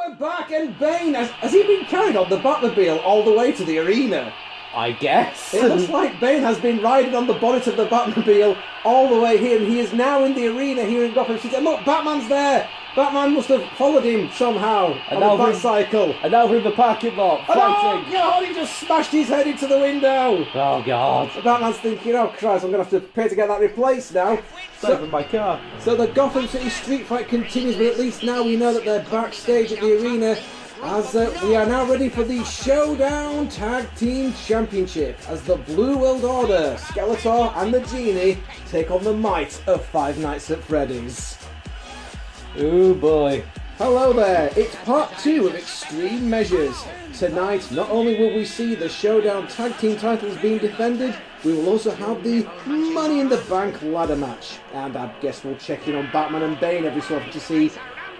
we're back, and Bane, has he been carried on the Batmobile all the way to the arena? I guess. It looks like Bane has been riding on the bonnet of the Batmobile all the way here, and he is now in the arena here in Gotham City. And look, Batman's there! Batman must have followed him somehow on a Batcycle. And now we're in the parking lot, fighting. Oh God, he just smashed his head into the window! Oh God. Batman's thinking, oh Christ, I'm going to have to pay to get that replaced now. So, my car. So the Gotham City street fight continues, but at least now we know that they're backstage at the arena, as we are now ready for the Showdown Tag Team Championship, as the Blue World Order, Skeletor and the Genie, take on the might of Five Nights at Freddy's. Oh boy. Hello there, it's part 2 of Extreme Measures. Tonight, not only will we see the Showdown Tag Team titles being defended, we will also have the Money in the Bank ladder match. And I guess we'll check in on Batman and Bane every so often to see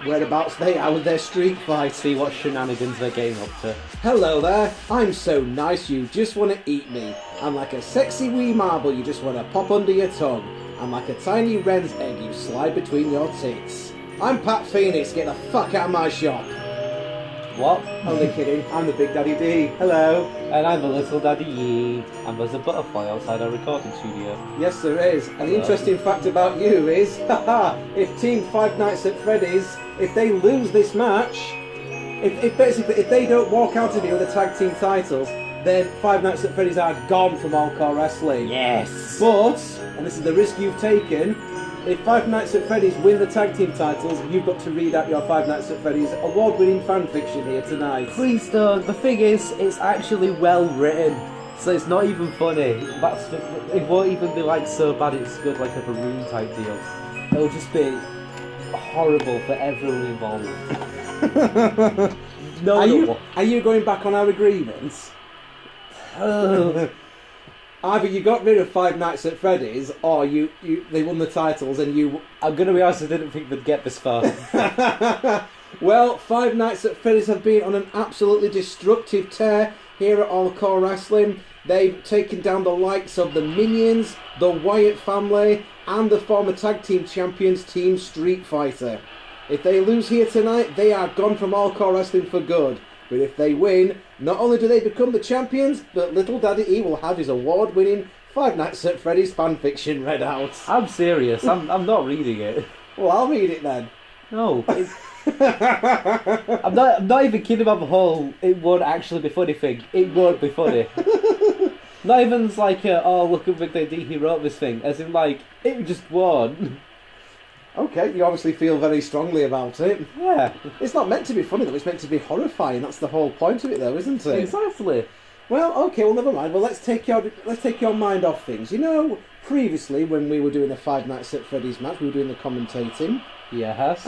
whereabouts they are with their street fight. See what shenanigans they're getting up to. Hello there, I'm so nice you just want to eat me. I'm like a sexy wee marble you just want to pop under your tongue. I'm like a tiny wren's egg you slide between your tits. I'm Pat Phoenix, get the fuck out of my shop. What? Only kidding, I'm the Big Daddy D. Hello. And I'm the Little Daddy Yee. And there's a butterfly outside our recording studio. Yes, there is. And the interesting fact about you is, haha, if Team Five Nights at Freddy's, if they lose this match, if they don't walk out of here with the tag team titles, then Five Nights at Freddy's are gone from All-CAW Wrestling. Yes. But, and this is the risk you've taken, if Five Nights at Freddy's win the tag team titles, you've got to read out your Five Nights at Freddy's award-winning fan fiction here tonight. Please don't. The thing is, it's actually well written, so it's not even funny. It won't even be like so bad it's good, like a balloon type deal. It'll just be horrible for everyone involved. Are you going back on our agreements? Either you got rid of Five Nights at Freddy's, or they won the titles and you... I'm going to be honest, I didn't think they'd get this far. Well, Five Nights at Freddy's have been on an absolutely destructive tear here at All-CAW Wrestling. They've taken down the likes of the Minions, the Wyatt family, and the former tag team champions Team Street Fighter. If they lose here tonight, they are gone from All-CAW Wrestling for good. But if they win, not only do they become the champions, but Little Daddy E will have his award-winning Five Nights at Freddy's fanfiction read out. I'm serious. I'm not reading it. Well, I'll read it then. No. I'm not even kidding about the whole it won't actually be funny thing. It won't be funny. Not even like look at Big Daddy, he wrote this thing. As in like, it just won't. Okay, you obviously feel very strongly about it. Yeah. It's not meant to be funny though, it's meant to be horrifying. That's the whole point of it though, isn't it? Exactly. Well, okay, well never mind. Well, let's take your mind off things. You know, previously when we were doing the Five Nights at Freddy's match, we were doing the commentating. Yes.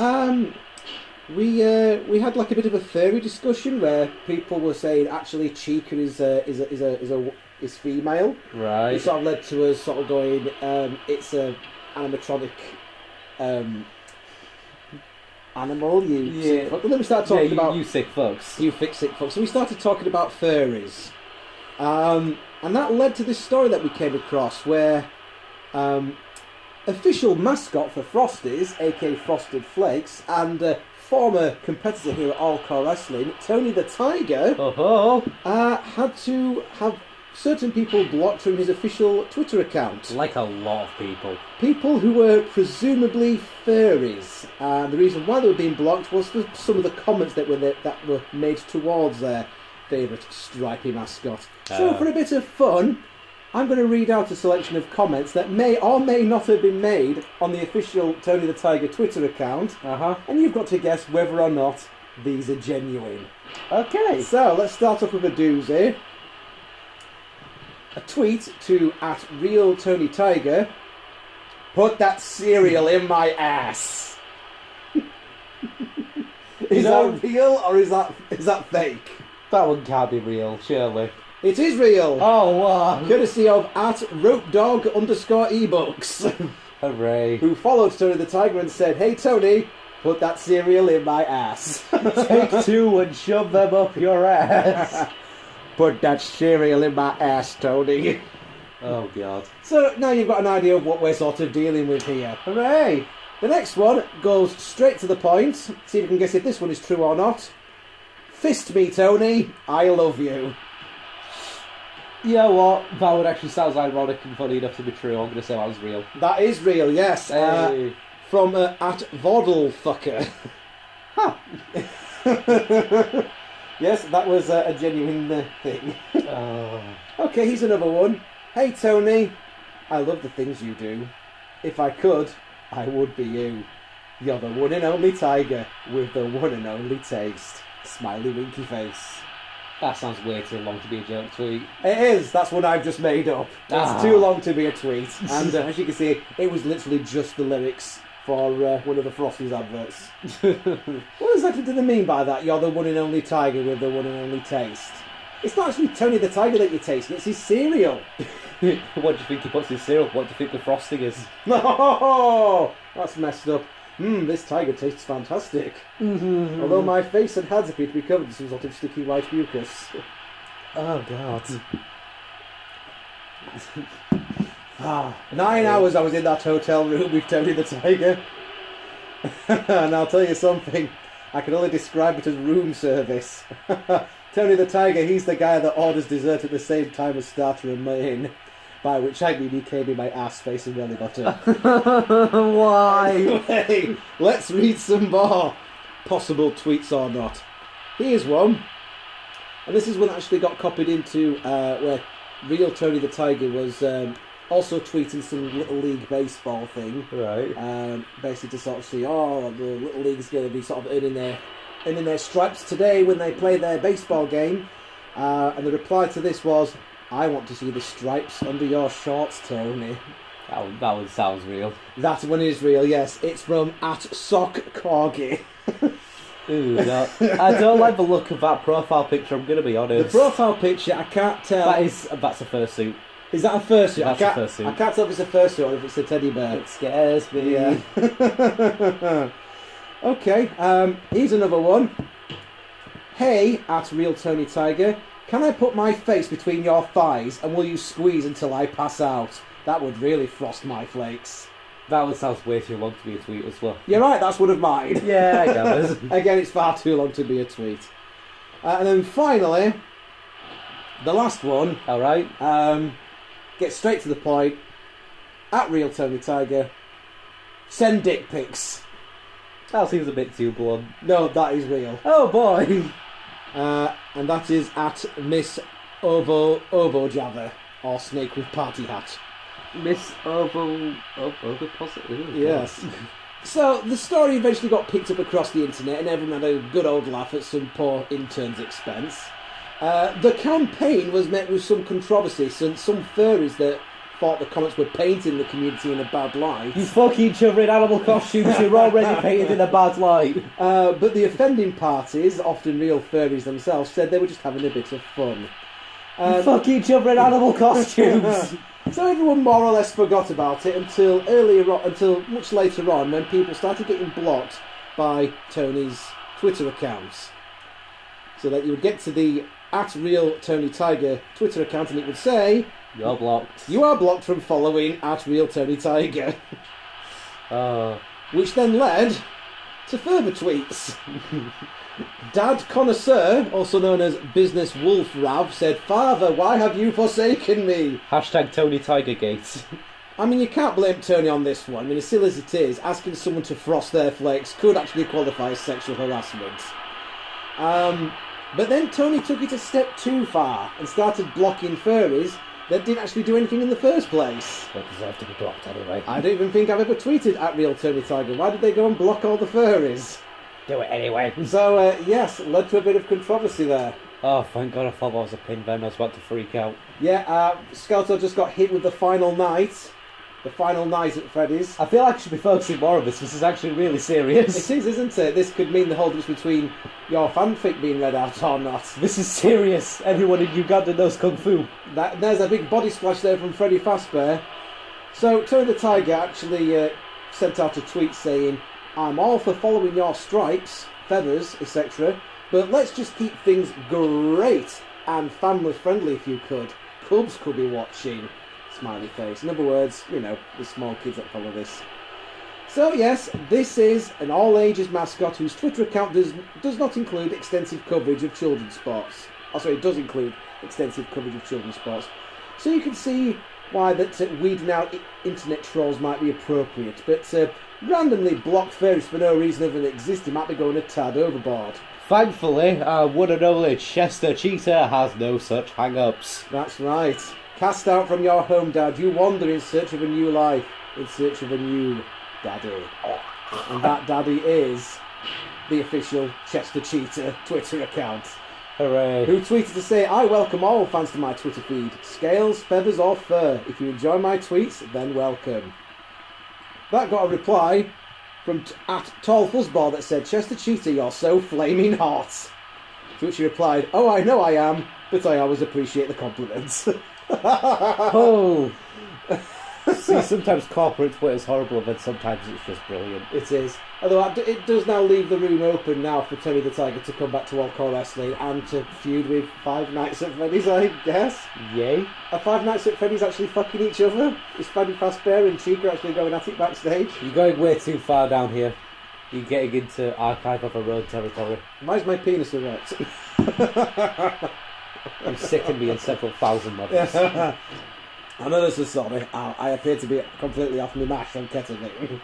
We had like a bit of a theory discussion where people were saying actually Chica is female. Right. It sort of led to us sort of going, it's a animatronic animal. Sick fuck. Well, then we started talking about you sick fucks. You sick fucks. So we started talking about furries, and that led to this story that we came across where official mascot for Frosties, aka Frosted Flakes, and former competitor here at All-CAW Wrestling, Tony the Tiger, had to have certain people blocked from his official Twitter account. Like a lot of people. People who were presumably furries. The reason why they were being blocked was for some of the comments that were made towards their favourite stripy mascot. So for a bit of fun, I'm going to read out a selection of comments that may or may not have been made on the official Tony the Tiger Twitter account. And you've got to guess whether or not these are genuine. Okay, so let's start off with a doozy. A tweet to @RealTonyTiger. Put that cereal in my ass. Is that real or is that fake? That one can't be real, surely. It is real. Oh wow! Courtesy of @RopeDog_ebooks. Hooray! Who followed Tony the Tiger and said, "Hey Tony, put that cereal in my ass." Take two and shove them up your ass. Put that cereal in my ass, Tony. Oh, God. So now you've got an idea of what we're sort of dealing with here. Hooray! The next one goes straight to the point. See if you can guess if this one is true or not. Fist me, Tony. I love you. You know what? That one actually sounds ironic and funny enough to be true. I'm going to say that was real. That is real, yes. Hey. From at Voddlefucker. Huh. Yes, that was a genuine thing. Oh. Okay, here's another one. Hey, Tony. I love the things you do. If I could, I would be you. You're the one and only tiger with the one and only taste. Smiley winky face. That sounds way too long to be a joke tweet. It is. That's what I've just made up. It's too long to be a tweet. And as you can see, it was literally just the lyrics for one of the Frosties adverts. What exactly do they mean by that? You're the one and only tiger with the one and only taste. It's not actually Tony the Tiger that you're tasting, it's his cereal. What do you think he puts in cereal? What do you think the frosting is? No, that's messed up. This tiger tastes fantastic. Although my face and hands appear to be covered in some sort of sticky white mucus. Oh, God. 9 hours I was in that hotel room with Tony the Tiger. And I'll tell you something, I can only describe it as room service. Tony the Tiger, he's the guy that orders dessert at the same time as starter and main. By which I mean he came in my ass, face and belly button. Why? Anyway, let's read some more possible tweets or not. Here's one. And this is one that actually got copied into where real Tony the Tiger was also tweeting some Little League baseball thing. Right. Basically to sort of see, the Little League's going to be sort of earning their stripes today when they play their baseball game. And the reply to this was, I want to see the stripes under your shorts, Tony. That one sounds real. That one is real, yes. It's from @SockCorgi. Ooh, no. I don't like the look of that profile picture, I'm going to be honest. The profile picture, I can't tell. That's a fursuit. Is that a fursuit? That's a fursuit. I can't tell if it's a fursuit or if it's a teddy bear. It scares me. Yeah. Okay, here's another one. Hey, @RealTonyTiger. Can I put my face between your thighs and will you squeeze until I pass out? That would really frost my flakes. That one sounds way too long to be a tweet as well. You're right, that's one of mine. Yeah, I guess. Again, it's far too long to be a tweet. And then finally, the last one. Alright. Get straight to the point. @RealTonyTiger. Send dick pics. That seems a bit too blunt. No, that is real. Oh boy! And that is @Miss Ovo Java, or Snake with Party Hat. Miss Ovo Deposit. Yes. So the story eventually got picked up across the internet, and everyone had a good old laugh at some poor intern's expense. The campaign was met with some controversy, since some furries that thought the comments were painting the community in a bad light. You fuck each other in animal costumes, you're already painted in a bad light. But the offending parties, often real furries themselves, said they were just having a bit of fun. You fuck each other in animal costumes. So everyone more or less forgot about it until much later on, when people started getting blocked by Tony's Twitter accounts. So that you would get to the @RealTonyTiger Twitter account and it would say, You're blocked. you are blocked from following @RealTonyTiger. Which then led to further tweets. Dad Connoisseur, also known as Business Wolf Rav, said, Father, why have you forsaken me? #TonyTigerGate. I mean, you can't blame Tony on this one. I mean, as silly as it is, asking someone to frost their flakes could actually qualify as sexual harassment. But then Tony took it a step too far and started blocking furries that didn't actually do anything in the first place. They deserve to be blocked anyway. I don't even think I've ever tweeted @RealTonyTiger. Why did they go and block all the furries? Do it anyway. So, yes, led to a bit of controversy there. Oh, thank God, I thought that was a pin then. I was about to freak out. Yeah, Skeletor just got hit with the final night. The final night at Freddy's. I feel like I should be focusing more on this. This is actually really serious. It is, isn't it? This could mean the whole difference between your fanfic being read out or not. This is serious. Everyone in Uganda knows Kung Fu. There's a big body splash there from Freddy Fazbear. So, Tony the Tiger actually sent out a tweet saying, I'm all for following your stripes, feathers, etc. But let's just keep things great and family friendly if you could. Cubs could be watching. Smiley face. In other words, you know, the small kids that follow this. So yes, this is an all-ages mascot whose Twitter account does not include extensive coverage of children's sports. Oh, sorry, it does include extensive coverage of children's sports. So you can see why that weeding out internet trolls might be appropriate, but randomly block fairies for no reason other than existing might be going a tad overboard. Thankfully, our one and only Chester Cheetah has no such hang-ups. That's right. Cast out from your home, Dad, you wander in search of a new life, in search of a new daddy. And that daddy is the official Chester Cheetah Twitter account. Hooray. Who tweeted to say, I welcome all fans to my Twitter feed. Scales, feathers or fur. If you enjoy my tweets, then welcome. That got a reply from at Tall Fuzzball that said, Chester Cheetah, you're so flaming hot. To which he replied, oh, I know I am, but I always appreciate the compliments. Oh. See, sometimes corporate Twitter is horrible, but sometimes it's just brilliant. It is. Although it does now leave the room open now for Tony the Tiger to come back to All-CAW Wrestling and to feud with Five Nights at Freddy's, I guess. Yay. Are Five Nights at Freddy's actually fucking each other? Is Freddy Fazbear and Chica actually going at it backstage? You're going way too far down here. You're getting into Archive of a Road territory. Why is my penis erect? You sickened me in several thousand levels. I'm ever so sorry. I appear to be completely off my mash on ketamine.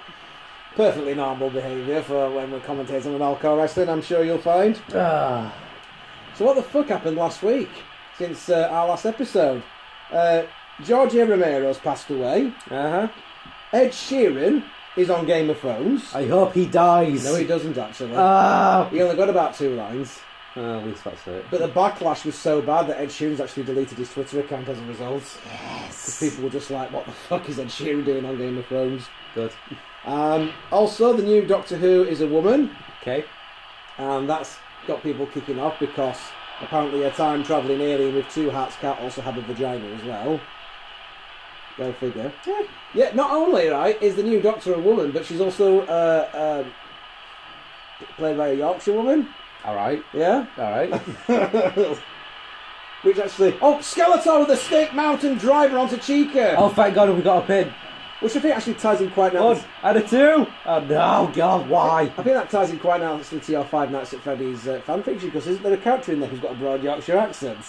Perfectly normal behaviour for when we're commentating on All-CAW Wrestling, I'm sure you'll find. So what the fuck happened last week, since our last episode? Georgia Romero's passed away. Ed Sheeran is on Game of Thrones. I hope he dies. No, he doesn't actually. He only got about 2 lines. At least that's it. But the backlash was so bad that Ed Sheeran's actually deleted his Twitter account as a result. Yes. Because people were just like, what the fuck is Ed Sheeran doing on Game of Thrones? Good. Also, the new Doctor Who is a woman. Okay. And that's got people kicking off because apparently a time-travelling alien with 2 hearts can't also have a vagina as well. Go figure. Yeah, not only, right, is the new Doctor a woman, but she's also played by a Yorkshire woman. Alright. Yeah? Alright. Which actually... Oh, Skeletor with the Snake Mountain driver onto Chica! Oh, thank God we got a pin. Which I think actually ties in quite nicely. 1 and a 2! Oh no, God, why? I think that ties in quite nicely to your Five Nights at Freddy's fan fiction, because isn't there a character in there who's got a broad Yorkshire accent?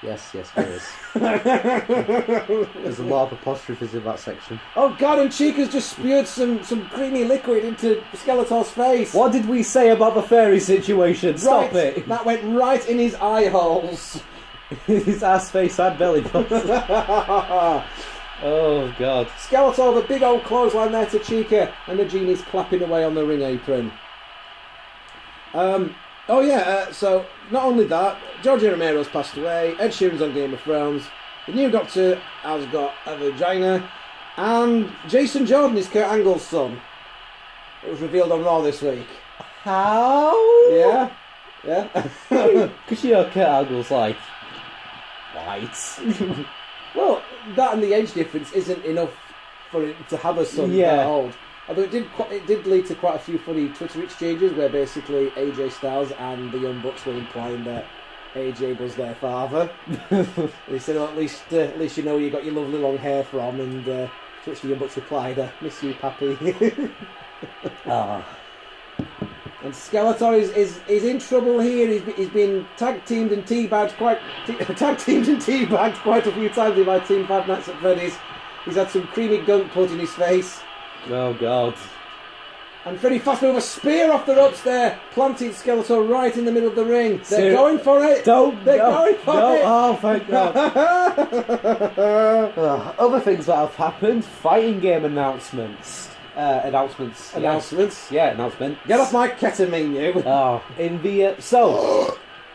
Yes, there is. There's a lot of apostrophes in that section. Oh God, and Chica's just spewed some creamy liquid into Skeletor's face. What did we say about the fairy situation? Stop Right, it! that went right in his eye holes. His ass, face and belly button. Oh God. Skeletor, the big old clothesline there to Chica, and the genie's clapping away on the ring apron. So not only that, Georgia Romero's passed away, Ed Sheeran's on Game of Thrones, the new Doctor has got a vagina, and Jason Jordan is Kurt Angle's son. It was revealed on Raw this week. How? Yeah? Because you know Kurt Angle's like white. Well, that and the age difference isn't enough for it to have a son that old. Although it did lead to quite a few funny Twitter exchanges where basically AJ Styles and the Young Bucks were implying that AJ was their father. They said, well, at least you know where you got your lovely long hair from, and to which the Young Bucks replied, miss you, pappy. And Skeletor is in trouble here. He's been tag teamed and teabagged quite a few times by Team Five Nights at Freddy's. He's had some creamy gunk put in his face. Oh God. And Freddy Fazbear with a spear off the ropes there, planting Skeletor right in the middle of the ring. They're going for it. Going for it. Oh, thank God. Other things that have happened: fighting game announcements. Announcements. Yeah, announcements. Get off my ketamine, you. Oh, in the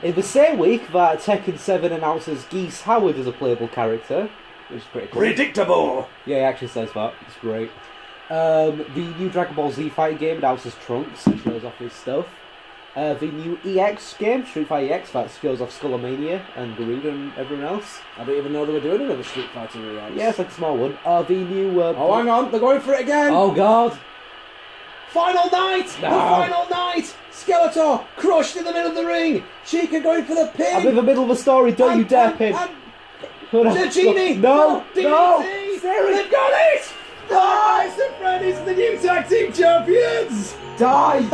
in the same week that Tekken 7 announces Geese Howard as a playable character, which is pretty cool. Predictable. Yeah, he actually says that. It's great. The new Dragon Ball Z fighting game announces Trunks and shows off his stuff. The new EX game, Street Fighter EX, that shows off Skullomania and Garuda and everyone else. I didn't even know they were doing another Street Fighter EX. Yeah, it's like a small one. The new... oh, hang on, they're going for it again! Oh, God! Final night! No. The final night! Skeletor crushed in the middle of the ring! Chica going for the pin! I'm in the middle of a story, don't you dare pin! The Genie! No! They've got it! Nice and Freddy's the new tag team champions! Die!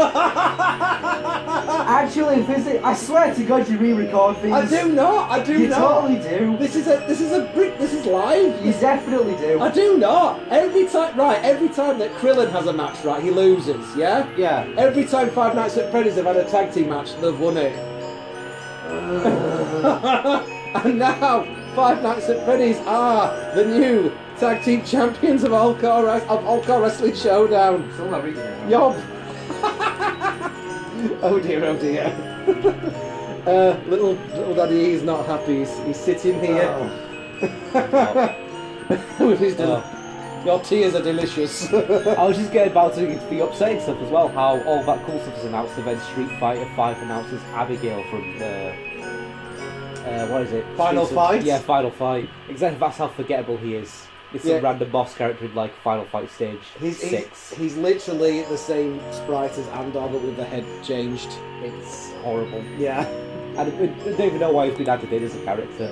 Actually, I swear to God, you re-record these. I do not. You totally do. This is live. You definitely do. I do not. Every time that Krillin has a match, right, he loses. Yeah. Yeah. Every time Five Nights at Freddy's have had a tag team match, they've won it. And now Five Nights at Freddy's are the new tag team champions of All-CAW Wrestling Showdown. Still not reading it. Yup. Oh dear, oh dear. Little Daddy E is not happy. He's sitting here with his. Your tears are delicious. I was just getting about to the upsetting stuff as well. How all that cool stuff is announced, and then Street Fighter 5 announces Abigail from what is it? Final Fight? Yeah, Final Fight. Exactly. That's how forgettable he is. It's a random boss character in like Final Fight stage 6. He's literally the same sprite as Andor, but with the head changed. It's horrible. Yeah. I don't even know why he's been added in as a character.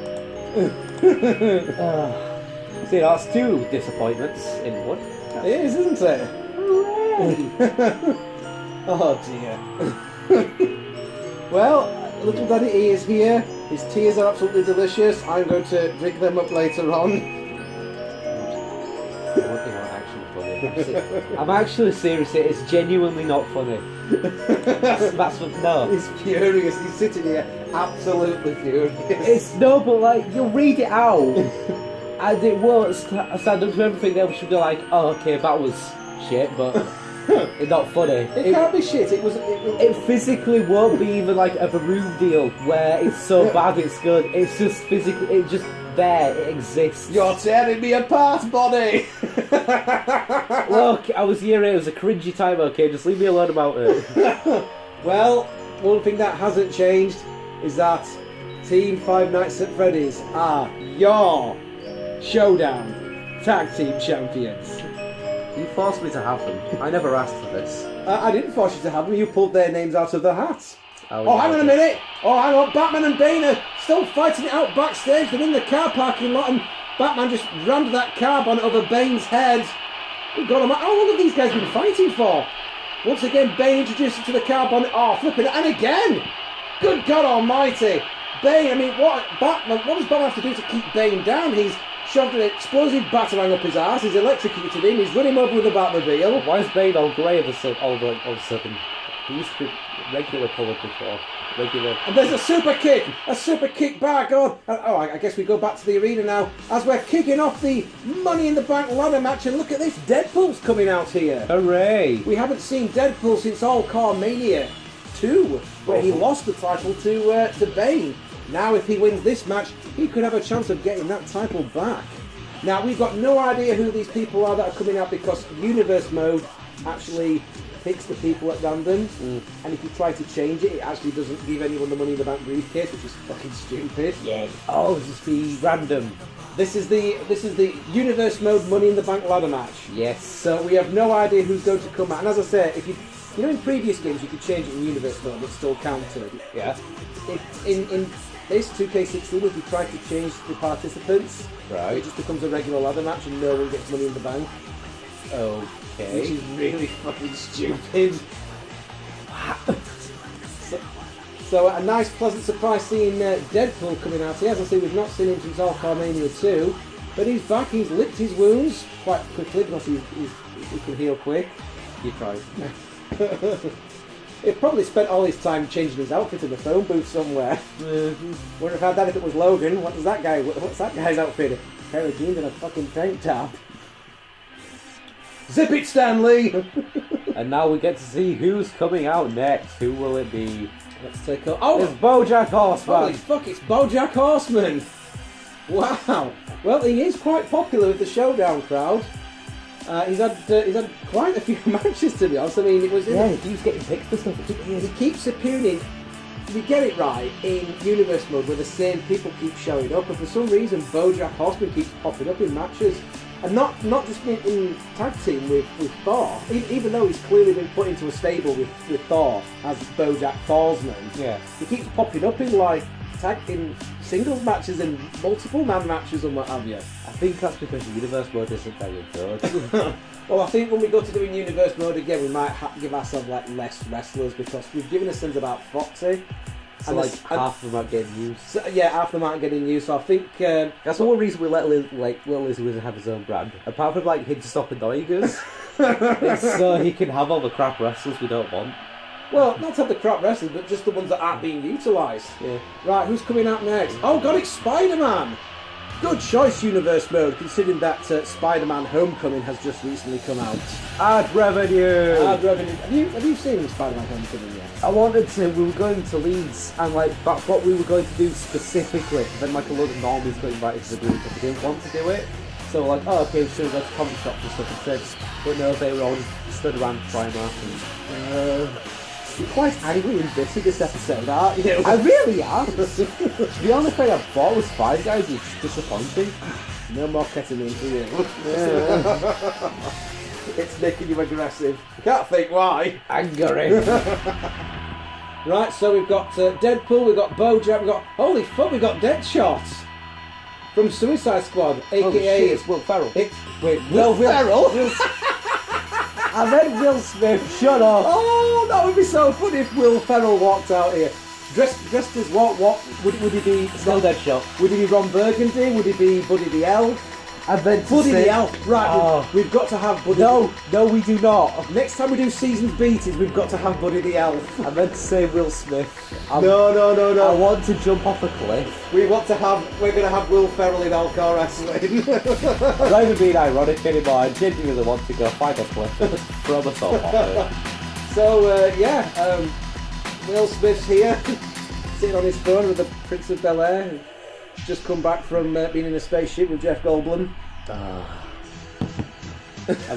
See, that's 2 disappointments in one. It is, isn't it? Hooray! Oh dear. Well, little Daddy E is here. His tears are absolutely delicious. I'm going to drink them up later on. I'm actually serious. It's genuinely not funny. That's what, no. He's furious. He's sitting here absolutely furious. It's no, but like you'll read it out, and it won't stand up to everything. They should be like, "Oh, okay, that was shit," but it's not funny. It can't be shit. It physically won't be even like a room deal where it's so bad it's good. It's just physically. It's just there. It exists. You're tearing me apart, Bonnie. Look, I was here. It was a cringy time. Okay, just leave me alone about it. Well, one thing that hasn't changed is that Team Five Nights at Freddy's are your Showdown Tag Team Champions. You forced me to have them. I never asked for this. I didn't force you to have them. You pulled their names out of the hat. Oh, hang on a minute. Oh, hang on. Batman and Bane are still fighting it out backstage. They're in the car parking lot, and Batman just rammed that car bonnet over Bane's head. Good God, how long have these guys been fighting for? Once again, Bane introduced to the car bonnet. Oh, flipping it. And again. Good God Almighty. Bane, I mean, what does Batman have to do to keep Bane down? He's shoved an explosive batarang up his arse. He's electrocuted him. He's run him over with a Batmobile. Why is Bane all grey all of a sudden? He used to be regular coloured before. Regular. And there's a super kick back on. Oh, I guess we go back to the arena now as we're kicking off the Money in the Bank ladder match. And look at this, Deadpool's coming out here. Hooray! We haven't seen Deadpool since All-CAW Mania 2, where he lost the title to Bane. Now, if he wins this match, he could have a chance of getting that title back. Now, we've got no idea who these people are that are coming out because Universe Mode actually picks the people at random, and if you try to change it, it actually doesn't give anyone the Money in the Bank briefcase, which is fucking stupid. Yeah. Oh, just be random. This is the Universe Mode Money in the Bank ladder match. Yes. So we have no idea who's going to come out. And as I say, if you in previous games you could change it in Universe Mode, it's still counted. Yeah. If in this 2K16, if you try to change the participants, right, it just becomes a regular ladder match and no one gets Money in the Bank. Okay. Which is really fucking stupid. So a nice pleasant surprise seeing Deadpool coming out here. As I say, we've not seen him since All-CAW Mania 2, but he's back. He's licked his wounds quite quickly because he can heal quick. You tried. He probably spent all his time changing his outfit in the phone booth somewhere. Wouldn't have had that if it was Logan. What's that guy's outfit? A pair of jeans and a fucking tank top. Zip it, Stanley! And now we get to see who's coming out next. Who will it be? Let's take a... Oh! It's BoJack Horseman! Holy fuck, it's BoJack Horseman! Wow! Well, he is quite popular with the Showdown crowd. He's had quite a few matches, to be honest. I mean, it was... Yeah, he keeps getting picked for stuff. He keeps appearing in... We get it right, in Universe Mode, where the same people keep showing up, and for some reason, BoJack Horseman keeps popping up in matches. And not just in tag team with Thor, even though he's clearly been put into a stable with Thor as BoJack Horseman. Yeah. He keeps popping up in like singles matches and multiple man matches and what have you. I think that's because universe mode isn't very good. Well, I think when we go to doing universe mode again, we might give ourselves like less wrestlers because we've given ourselves about 40. So like half of them aren't getting used. So, yeah, half of them aren't getting used. So I think that's the one reason we let Will Lizzy Wizard have his own brand. Apart from like him to stop annoying us, it's so he can have all the crap wrestlers we don't want. Well, not to have the crap wrestlers, but just the ones that aren't being utilised. Yeah. Right, who's coming out next? Oh God, it's Spider-Man. Good choice, universe mode, considering that Spider-Man Homecoming has just recently come out. Ad revenue. Ad revenue. Have you seen Spider-Man Homecoming yet? I wanted to. We were going to Leeds, and like that's what we were going to do specifically. Then like a load of normies got invited to the group, but they didn't want to do it. So like, oh okay, we're going to go to comic shops and stuff instead. But no, they were all stood around Primark and. You're quite angry and bitter this episode, aren't you? I really am. The only thing I bought was Five Guys, which is disappointing. No more ketamine for you. Yeah. It's making you aggressive. I can't think why. Angry. Right, so we've got Deadpool, we've got BoJack, we've got... Holy fuck, we've got Deadshot! From Suicide Squad, a.k.a... Oh shit, it's Will Ferrell. Will Ferrell? I meant Will Smith, shut up! Oh, that would be so funny if Will Ferrell walked out here. Dressed as what would he be? Still Deadshot. Would he be Ron Burgundy? Would he be Buddy the Elf? I meant to Buddy say... the Elf, right, we've got to have Buddy... No, we do not. Next time we do Seasons Beatings, we've got to have Buddy the Elf. I meant to say Will Smith. No. I want to jump off a cliff. We're going to have Will Ferrell in All-CAW wrestling. I'm not even being ironic anymore, I genuinely want to go find a cliff. Throw myself off it. So, Will Smith's here, sitting on his phone with the Prince of Bel-Air, who's just come back from being in a spaceship with Jeff Goldblum. I'm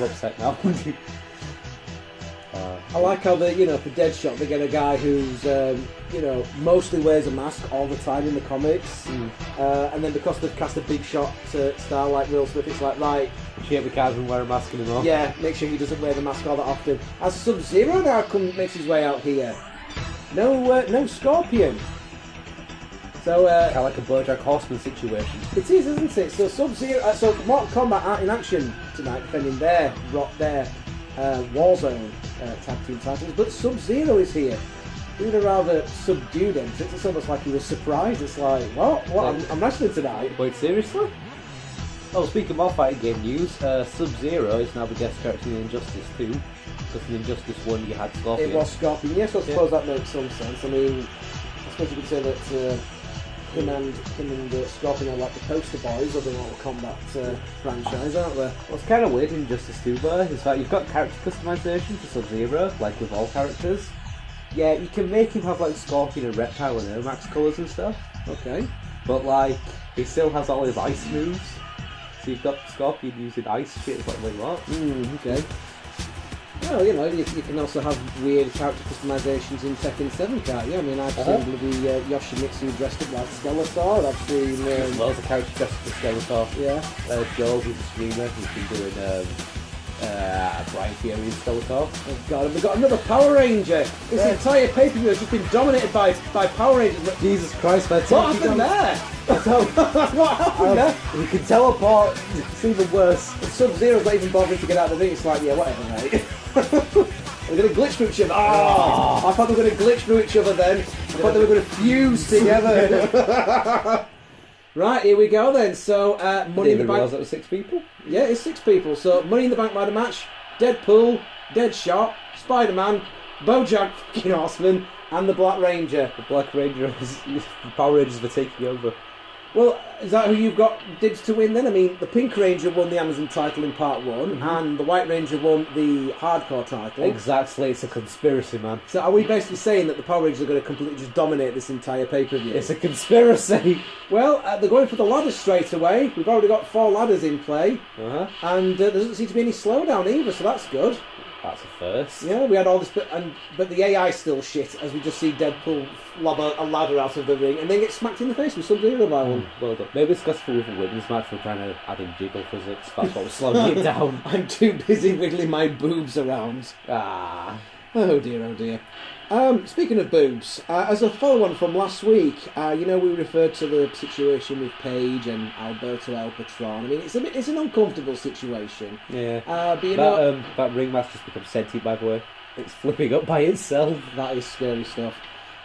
upset now. I like how they, for Deadshot, they get a guy who's, mostly wears a mask all the time in the comics. And then because they've cast a big shot star like Will Smith, it's like, right... Shit, we can't even wear a mask anymore. Yeah, make sure he doesn't wear the mask all that often. As Sub-Zero now makes his way out here. No Scorpion. So, kind of like a BoJack Horseman situation. It is, isn't it? So Sub-Zero, so Mortal Kombat are in action tonight, defending their Warzone tag team titles, but Sub-Zero is here. Doing a rather subdued entrance. It's almost like he was surprised. It's like, what? I'm wrestling tonight. Wait, seriously? Oh, speaking of more fighting game news, Sub-Zero is now the guest character in Injustice 2. Because in Injustice 1 you had Scorpion. It was Scorpion, yes, I suppose that makes some sense. I mean, I suppose you could say that him and Scorpion are like the poster boys of the Mortal Kombat franchise, aren't they? What's kind of weird in Injustice 2 though is that you've got character customization for Sub-Zero, like with all characters. Yeah, you can make him have like Scorpion and Reptile and Air Max colours and stuff. Okay. But like, he still has all his ice moves. So you've got Scorpion using ice shit. It's like, wait, what? Okay. Well, you can also have weird character customisations in Tekken 7, can't you? I mean, I've seen bloody Yoshimitsu dressed up like Skeletor. I've seen... loads of characters dressed up as Skeletor. Yeah. Joel, who's a streamer, who's been doing Brian Fury and Skeletor. Oh god, and we've got another Power Ranger! This entire pay-per-view has just been dominated by Power Rangers. Jesus Christ, man. What happened there? What happened there? We can teleport. It's even worse. Sub-Zero's not even bothering to get out of the ring. It's like, yeah, whatever, mate. They're going to glitch through each other. I thought they were going to glitch through each other then. I thought they were going to fuse together. Right, here we go then. So, Money in the Bank. That was 6 people? Yeah, it's 6 people. So, Money in the Bank ladder match. Deadpool, Deadshot, Spider-Man, BoJack fucking Horseman, and the Black Ranger. The Black Ranger is the Power Rangers were taking over. Well, is that who you've got dibs to win then? I mean, the Pink Ranger won the Amazon title in part 1, and the White Ranger won the Hardcore title. Exactly, it's a conspiracy, man. So are we basically saying that the Power Rangers are going to completely just dominate this entire pay-per-view? It's a conspiracy! Well, they're going for the ladders straight away. We've already got 4 ladders in play, and there doesn't seem to be any slowdown either, so that's good. That's a first. Yeah, we had all this, but the AI's still shit, as we just see Deadpool lob a ladder out of the ring and then get smacked in the face with Sub-Zero by one. Well done. Maybe it's because for the women's match we're trying to add in jiggle physics. That's what was slowing it down. I'm too busy wiggling my boobs around. Ah. Oh dear, oh dear. Speaking of boobs, as a follow-on from last week, we referred to the situation with Paige and Alberto El Patron. I mean, it's an uncomfortable situation. Yeah. But that ring mask just become sentient, by the way. It's flipping up by itself. That is scary stuff.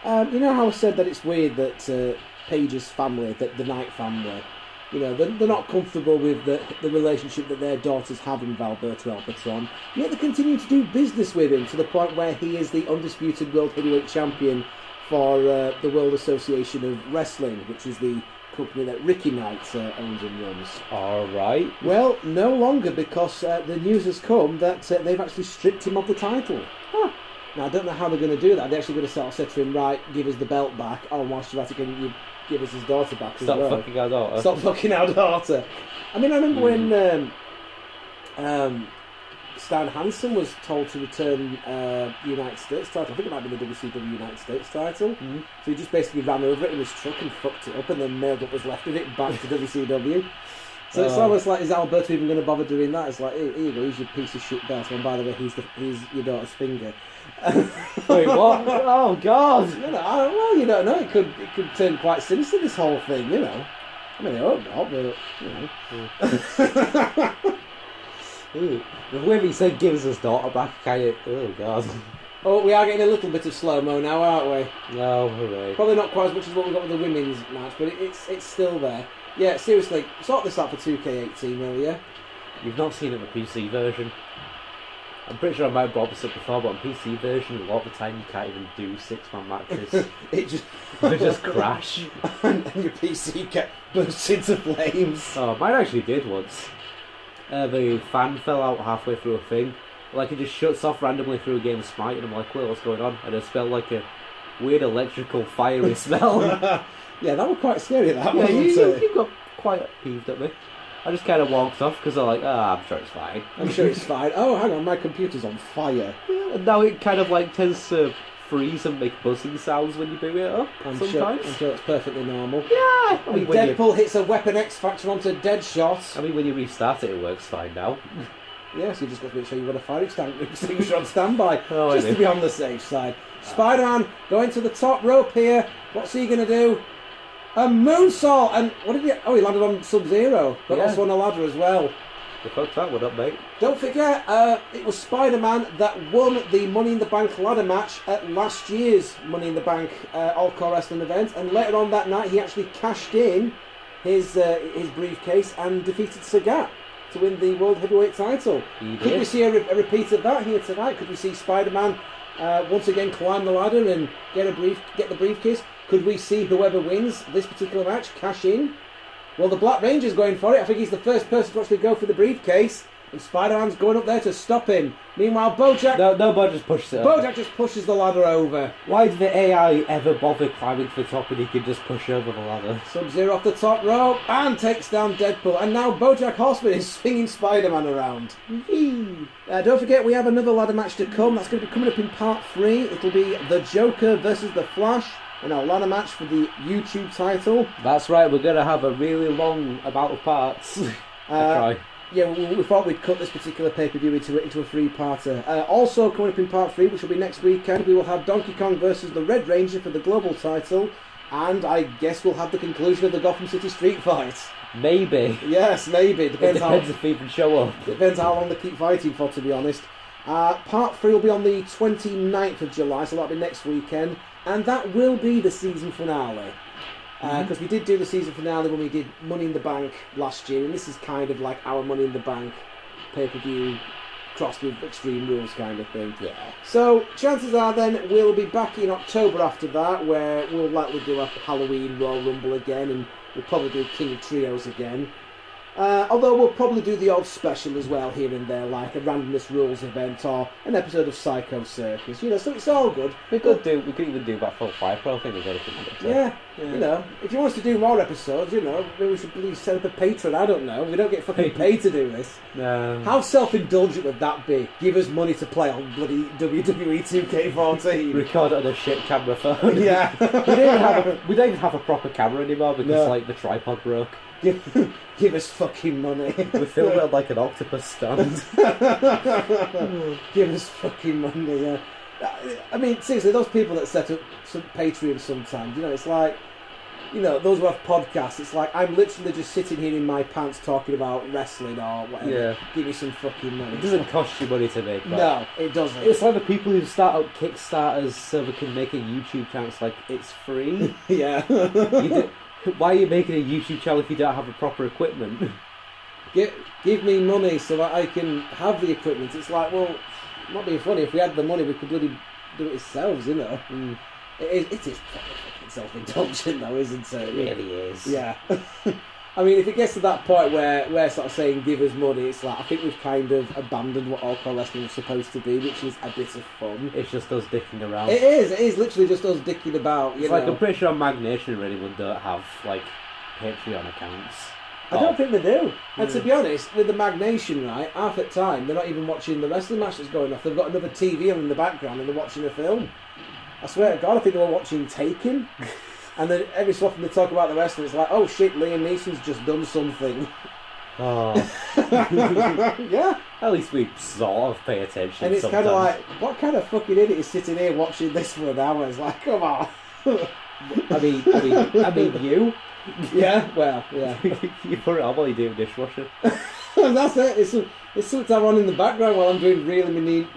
You know how I said that it's weird that Paige's family, the Knight family, they're not comfortable with the relationship that their daughters have with Alberto El Patron, yet they continue to do business with him to the point where he is the undisputed World Heavyweight Champion for the World Association of Wrestling, which is the company that Ricky Knight owns and runs. Alright. Well, no longer, because the news has come that they've actually stripped him of the title. Huh. Now, I don't know how they're going to do that. They're actually going to sort of say to him, right, give us the belt back. Oh, whilst you're at it, can you give us his daughter back as well? Stop fucking our daughter. Stop fucking our daughter. I mean, I remember when Stan Hansen was told to return the United States title. I think it might be the WCW United States title. Mm-hmm. So he just basically ran over it in his truck and fucked it up and then mailed what was left of it back to WCW. So it's almost like, is Alberto even going to bother doing that? It's like, here you go, here's your piece of shit belt. And by the way, here's your daughter's finger. Wait, what? Oh, God! Well, you don't know. It could turn quite sinister, this whole thing, I mean, I hope not, but, Ooh. The way he said gives his daughter back, oh, God. Oh, we are getting a little bit of slow-mo now, aren't we? No, hooray. Probably not quite as much as what we got with the women's match, but it's still there. Yeah, seriously, sort this out for 2K18, will you? You've not seen it in the PC version. I'm pretty sure I might have brought this up before, but on PC version, a lot of the time you can't even do 6-man matches. They just crash. and your PC bursts into flames. Oh, mine actually did once. The fan fell out halfway through a thing. Like, it just shuts off randomly through a game of Smite, and I'm like, well, what's going on? And it smelled like a weird electrical, fiery smell. Yeah, that was quite scary, that yeah, wasn't it? You got quite peeved at me. I just kind of walked off because I'm like, I'm sure it's fine. I'm sure it's fine. Oh, hang on, my computer's on fire. Yeah, and now it kind of like tends to freeze and make buzzing sounds when you boot it up. I'm sometimes. sure it's perfectly normal. Yeah. I mean, when Deadpool hits a Weapon X Factor onto Deadshot. I mean, when you restart it, it works fine now. Yes, you just got to make sure you've got a fire extinguisher on standby, oh, just to be on the safe side. Spider-Man going to the top rope here. What's he going to do? A moonsault! And what did he... Oh, he landed on Sub-Zero, but also on a ladder as well. You fucked that one up, mate. Don't forget, it was Spider-Man that won the Money in the Bank ladder match at last year's Money in the Bank All-CAW wrestling event, and later on that night he actually cashed in his briefcase and defeated Sagat to win the World Heavyweight title. Could we see a repeat of that here tonight? Could we see Spider-Man once again climb the ladder and get the briefcase? Could we see whoever wins this particular match cash in? Well, the Black Ranger's going for it. I think he's the first person to actually go for the briefcase. And Spider-Man's going up there to stop him. Meanwhile, Bojack... No, Bo just pushes it over. Bojack just pushes the ladder over. Why did the AI ever bother climbing to the top when he could just push over the ladder? Sub-Zero off the top rope and takes down Deadpool. And now Bojack Horseman is swinging Spider-Man around. Don't forget, we have another ladder match to come. That's going to be coming up in part 3. It'll be The Joker versus The Flash in our ladder match for the YouTube title. That's right, we're going to have a really long amount of parts. Try. Yeah, we thought we'd cut this particular pay-per-view into a 3-parter. Also coming up in part 3, which will be next weekend, we will have Donkey Kong versus the Red Ranger for the global title, and I guess we'll have the conclusion of the Gotham City street fight. Maybe. Yes, maybe. Depends if they even show up. Depends how long they keep fighting for, to be honest. Part 3 will be on the 29th of July, so that'll be next weekend, and that will be the season finale. Because we did do the season finale when we did Money in the Bank last year, and this is kind of like our Money in the Bank pay-per-view crossed with Extreme Rules kind of thing. Yeah. So chances are then we'll be back in October after that, where we'll likely do a Halloween Royal Rumble again, and we'll probably do King of Trios again. Although we'll probably do the odd special as well here and there, like a Randomness Rules event or an episode of Psycho Circus, so it's all good. We could even do that full 5 Pro thing as anything. Yeah, if you want us to do more episodes, maybe we should please set up a Patreon, I don't know. We don't get fucking paid to do this. No. How self-indulgent would that be? Give us money to play on bloody WWE 2K14. Record it on a shit camera phone. Yeah. we don't even have a proper camera anymore because the tripod broke. Give us fucking money. We filmed it like an octopus stand. Give us fucking money, yeah. I mean, seriously, those people that set up some Patreon sometimes, you know, it's like, you know, those who have podcasts, it's like, I'm literally just sitting here in my pants talking about wrestling or whatever. Yeah. Give me some fucking money. It doesn't cost you money to make that. No, it doesn't. It's like the people who start out Kickstarters so they can make a YouTube channel. It's like, it's free. Yeah. Why are you making a YouTube channel if you don't have the proper equipment? Give me money so that I can have the equipment. It's like, well, not being funny, if we had the money, we could bloody do it ourselves, you know. Mm. It is fucking self-indulgent though, isn't it? It really is. Yeah. I mean, if it gets to that point where we're sort of saying give us money, it's like, I think we've kind of abandoned what All-CAW wrestling was supposed to be, which is a bit of fun. It's just us dicking around. It is literally just us dicking about, you know. Like, I'm pretty sure Magnation and anyone don't have, like, Patreon accounts. I don't think they do. And to be honest, with the Magnation, right, half the time, they're not even watching the wrestling match that's going off. They've got another TV on in the background and they're watching a film. I swear to God, I think they were watching Taken. And then every so often they talk about the wrestling, it's like, oh shit, Liam Neeson's just done something. Oh. Yeah. At least we sort of pay attention. And it's sometimes. kind of like, what kind of fucking idiot is sitting here watching this for an hour? It's like, come on. I mean, you. Yeah, well, yeah. You put it on while you do dishwasher. That's it. It's something to have on in the background while I'm doing really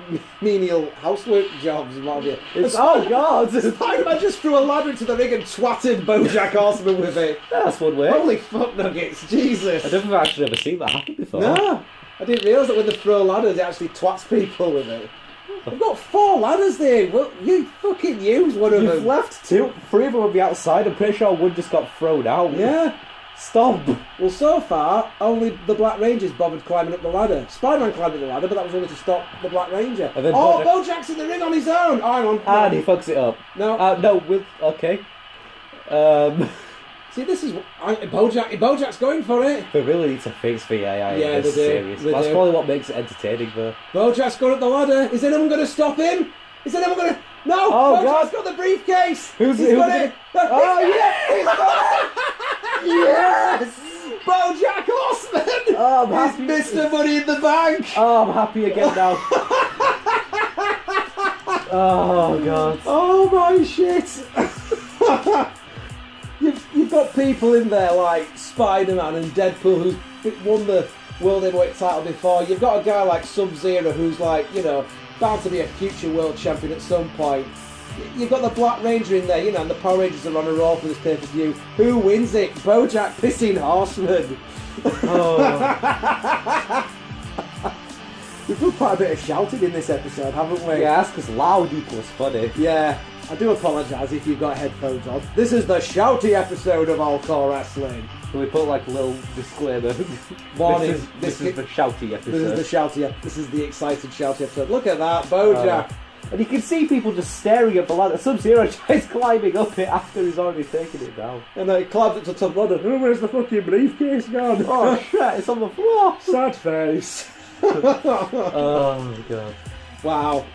menial housework jobs and what have you. Oh God! Spider-Man just threw a ladder into the ring and twatted BoJack Horseman with it. That's one way. Holy fuck nuggets, Jesus! I don't think I've actually ever seen that happen before. No, I didn't realise that when they throw ladders, it actually twats people with it. I've got 4 ladders there. Well, you fucking use one of them. You've left 2. 3 of them will be outside. I'm pretty sure one just got thrown out. Yeah. Stop. Well, so far, only the Black Ranger's bothered climbing up the ladder. Spider-Man climbed up the ladder, but that was only to stop the Black Ranger. And then BoJack's in the ring on his own. Oh, hang on. And he fucks it up. No. No, okay. See, this is BoJack's going for it. They really need to fix VAI in Yeah, this they do. series. They That's do. probably what makes it entertaining, though. BoJack's going up the ladder. Is anyone going to stop him? Is anyone going to... No! Oh, BoJack's God. got the briefcase! Who's got it! Oh, yeah! He's got it! Yes! BoJack Horseman! Oh, I'm happy. He's Mr. Money in the Bank! Oh, I'm happy again now. Oh, God. Oh, my shit! You've got people in there like Spider-Man and Deadpool who's won the World Heavyweight title before. You've got a guy like Sub-Zero who's like, you know, bound to be a future world champion at some point. You've got the Black Ranger in there, you know, and the Power Rangers are on a roll for this pay-per-view. Who wins it? BoJack Pissing Horseman. Oh. We've done quite a bit of shouting in this episode, haven't we? Yeah, that's because loud equals funny. Yeah. I do apologise if you've got headphones on. This is the shouty episode of All-CAW Wrestling. Can we put like a little disclaimer? Warning. This is the shouty episode. This is the shouty. This is the excited shouty episode. Look at that, BoJack. And you can see people just staring at the ladder. Sub-Zero tries climbing up it after he's already taken it down. And then he climbs up to the top ladder. Oh, where's the fucking briefcase gone? Oh shit! It's on the floor. Sad face. Oh god. Wow.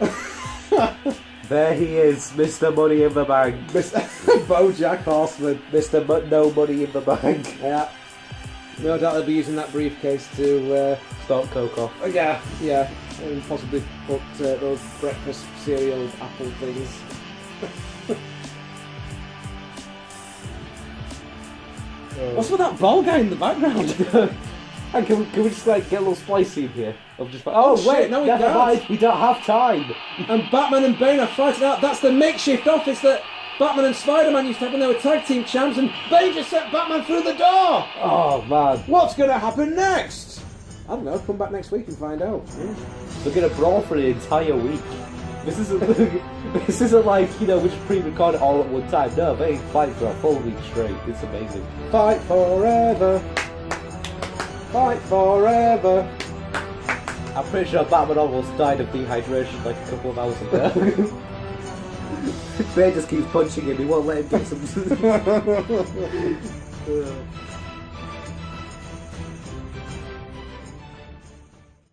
There he is, Mr. Money in the Bank. Mr. BoJack Horseman. Mr. No Money in the Bank. Yeah. No doubt they'll be using that briefcase to... Start coke off. Yeah. And possibly put those breakfast cereal apple things. What's with that ball guy in the background? And can we just like get a little splice scene here? Of just Oh, wait, shit, no, we never can't. mind, we don't have time. And Batman and Bane are fighting out. That's the makeshift office that Batman and Spider-Man used to have when they were tag team champs, and Bane just sent Batman through the door. Oh man, What's going to happen next? I don't know. Come back next week and find out. we're gonna brawl for the entire week. This isn't like, you know, we just pre-record it all at one time. No, they fight for a full week straight. It's amazing. Fight forever. Fight forever. I'm pretty sure Batman almost died of dehydration like a couple of hours ago. Bear just keeps punching him, he won't let him get some...